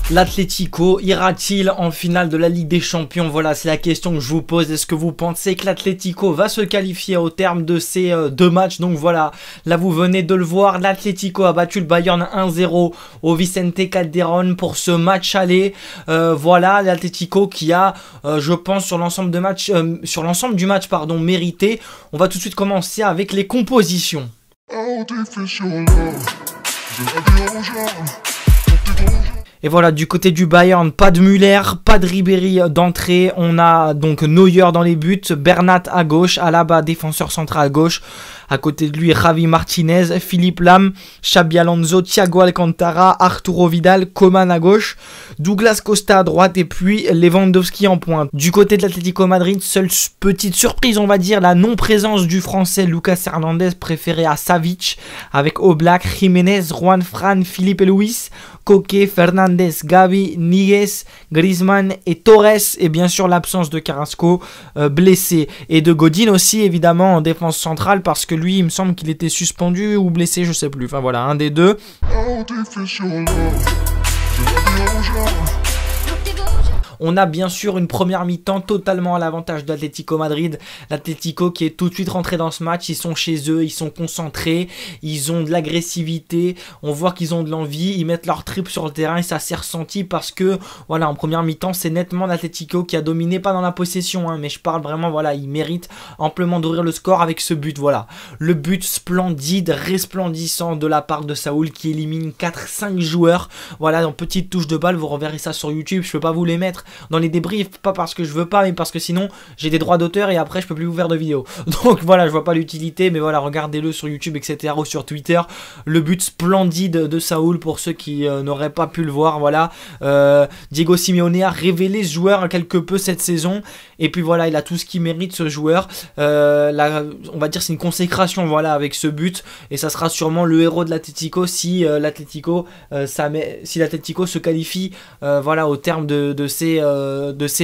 L'Atlético ira-t-il en finale de la Ligue des Champions? Voilà, c'est la question que je vous pose. Est-ce que vous pensez que l'Atlético va se qualifier au terme de ces deux matchs? Donc voilà, là vous venez de le voir, l'Atlético a battu le Bayern 1-0 au Vicente Calderón pour ce match aller. Voilà, l'Atlético qui a, je pense, sur l'ensemble du match, mérité. On va tout de suite commencer avec les compositions. Et voilà, du côté du Bayern, pas de Müller, pas de Ribéry d'entrée. On a donc Neuer dans les buts, Bernat à gauche, Alaba défenseur central à gauche. À côté de lui, Javi Martinez, Philippe Lam, Xabi Alonso, Thiago Alcantara, Arturo Vidal, Coman à gauche, Douglas Costa à droite et puis Lewandowski en pointe. Du côté de l'Atlético Madrid, seule petite surprise, on va dire, la non-présence du français Lucas Hernandez préféré à Savic avec Oblak, Jiménez, Juan Fran, Philippe et Luis, Koke, Fernandez, Gavi, Niguez, Griezmann et Torres, et bien sûr l'absence de Carrasco blessé et de Godin aussi évidemment en défense centrale parce que lui il me semble qu'il était suspendu ou blessé, je sais plus, enfin voilà, un des deux. On a bien sûr une première mi-temps totalement à l'avantage de l'Atlético Madrid. L'Atlético qui est tout de suite rentré dans ce match. Ils sont chez eux, ils sont concentrés, ils ont de l'agressivité. On voit qu'ils ont de l'envie, ils mettent leur trip sur le terrain et ça s'est ressenti parce que, voilà, en première mi-temps, c'est nettement l'Atlético qui a dominé, pas dans la possession, hein, mais je parle vraiment, voilà, ils méritent amplement d'ouvrir le score avec ce but, voilà. Le but splendide, resplendissant de la part de Saúl qui élimine 4-5 joueurs. Voilà, en petite touche de balle, vous reverrez ça sur YouTube, je peux pas vous les mettre dans les débriefs, pas parce que je veux pas, mais parce que sinon j'ai des droits d'auteur et après je peux plus vous faire de vidéos. Donc voilà, je vois pas l'utilité, mais voilà, regardez-le sur YouTube, etc. ou sur Twitter. Le but splendide de Saúl pour ceux qui n'auraient pas pu le voir, voilà. Diego Simeone a révélé ce joueur quelque peu cette saison, et puis voilà, il a tout ce qu'il mérite ce joueur. On va dire c'est une consécration, voilà, avec ce but, et ça sera sûrement le héros de l'Atlético si l'Atlético se qualifie, voilà, au terme de ces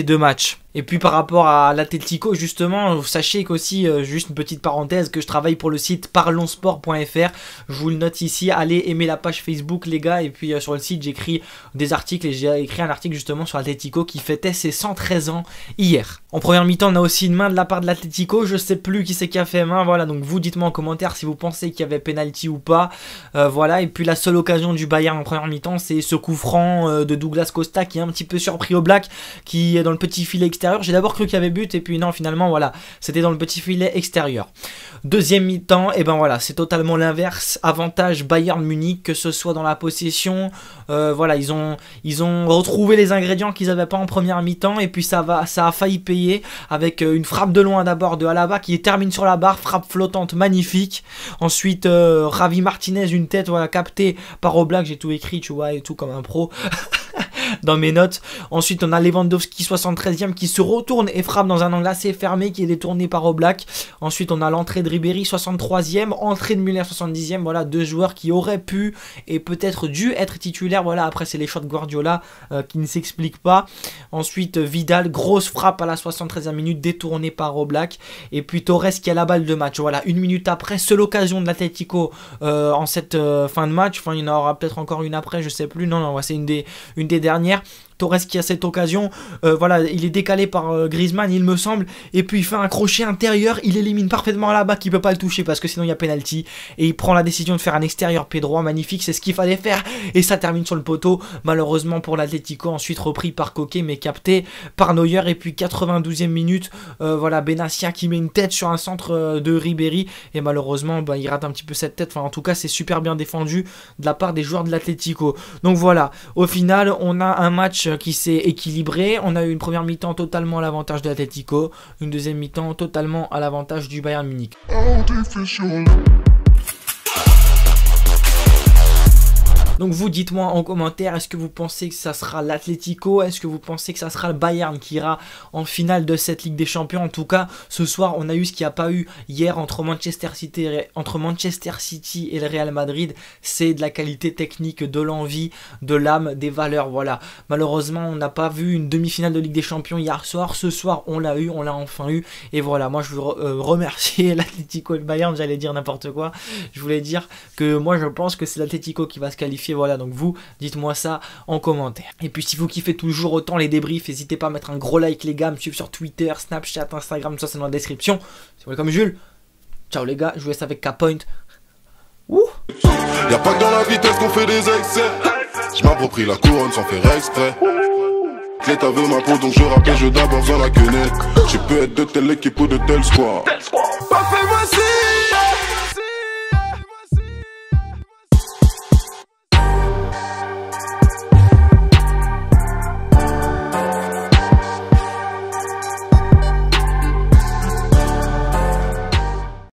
deux matchs. Et puis par rapport à l'Atlético, justement, sachez qu'aussi, juste une petite parenthèse, que je travaille pour le site parlonsport.fr. Je vous le note ici, allez aimer la page Facebook les gars, et puis sur le site j'écris des articles, et j'ai écrit un article justement sur l'Atlético qui fêtait ses 113 ans hier. En première mi-temps, on a aussi une main de la part de l'Atlético, je sais plus qui c'est qui a fait main, voilà, donc vous dites-moi en commentaire si vous pensez qu'il y avait penalty ou pas, voilà. Et puis la seule occasion du Bayern en première mi-temps, c'est ce coup franc de Douglas Costa qui est un petit peu surpris au Black, qui est dans le petit filet extérieur. J'ai d'abord cru qu'il y avait but et puis non, finalement voilà, c'était dans le petit filet extérieur. Deuxième mi-temps, et ben voilà, c'est totalement l'inverse, avantage Bayern Munich, que ce soit dans la possession, voilà, ils ont retrouvé les ingrédients qu'ils n'avaient pas en première mi-temps, et puis ça a failli payer avec une frappe de loin d'abord de Alaba qui termine sur la barre, frappe flottante magnifique. Ensuite Javi Martinez, une tête, voilà, captée par Oblak, j'ai tout écrit, tu vois, et tout comme un pro. Dans mes notes. Ensuite on a Lewandowski 73e qui se retourne et frappe dans un angle assez fermé qui est détourné par Oblak. Ensuite on a l'entrée de Ribéry 63e, entrée de Müller 70e, voilà, deux joueurs qui auraient pu et peut-être dû être titulaires, voilà. Après c'est les choix de Guardiola qui ne s'expliquent pas. Ensuite Vidal, grosse frappe à la 73e minute détournée par Oblak, et puis Torres qui a la balle de match, voilà, une minute après, seule occasion de l'Atlético en cette fin de match, enfin il y en aura peut-être encore une après, je sais plus, non, c'est une des dernières. Torres qui a cette occasion, voilà, il est décalé par Griezmann il me semble, et puis il fait un crochet intérieur, il élimine parfaitement là-bas qui peut pas le toucher parce que sinon il y a penalty, et il prend la décision de faire un extérieur pied droit magnifique, c'est ce qu'il fallait faire, et ça termine sur le poteau, malheureusement pour l'Atlético, ensuite repris par Koke mais capté par Neuer. Et puis 92e minute, voilà, Benassia qui met une tête sur un centre de Ribéry, et malheureusement bah, il rate un petit peu cette tête, enfin en tout cas c'est super bien défendu de la part des joueurs de l'Atlético. Donc voilà, au final on a un match qui s'est équilibré. On a eu une première mi-temps totalement à l'avantage de l'Atlético, une deuxième mi-temps totalement à l'avantage du Bayern Munich. Donc vous dites-moi en commentaire, est-ce que vous pensez que ça sera l'Atlético? Est-ce que vous pensez que ça sera le Bayern qui ira en finale de cette Ligue des Champions? En tout cas, ce soir, on a eu ce qu'il n'y a pas eu hier entre Manchester City et le Real Madrid. C'est de la qualité technique, de l'envie, de l'âme, des valeurs, voilà. Malheureusement, on n'a pas vu une demi-finale de Ligue des Champions hier soir. Ce soir, on l'a eu, on l'a enfin eu. Et voilà, moi je veux remercier l'Atlético et le Bayern, j'allais dire n'importe quoi. Je voulais dire que moi je pense que c'est l'Atlético qui va se qualifier, voilà. Donc vous, dites-moi ça en commentaire. Et puis si vous kiffez toujours autant les débriefs, n'hésitez pas à mettre un gros like les gars, me suivre sur Twitter, Snapchat, Instagram, tout ça c'est dans la description. Si vous voulez comme Jules. Ciao les gars, je vous laisse avec K-Point. Ouh. Y'a pas que dans la vitesse qu'on fait des excès. Je m'approprie la couronne sans faire exprès. L'État veut ma peau donc je rappelle, je d'abord dans la quenelle. Je peux être de telle équipe ou de tel squad.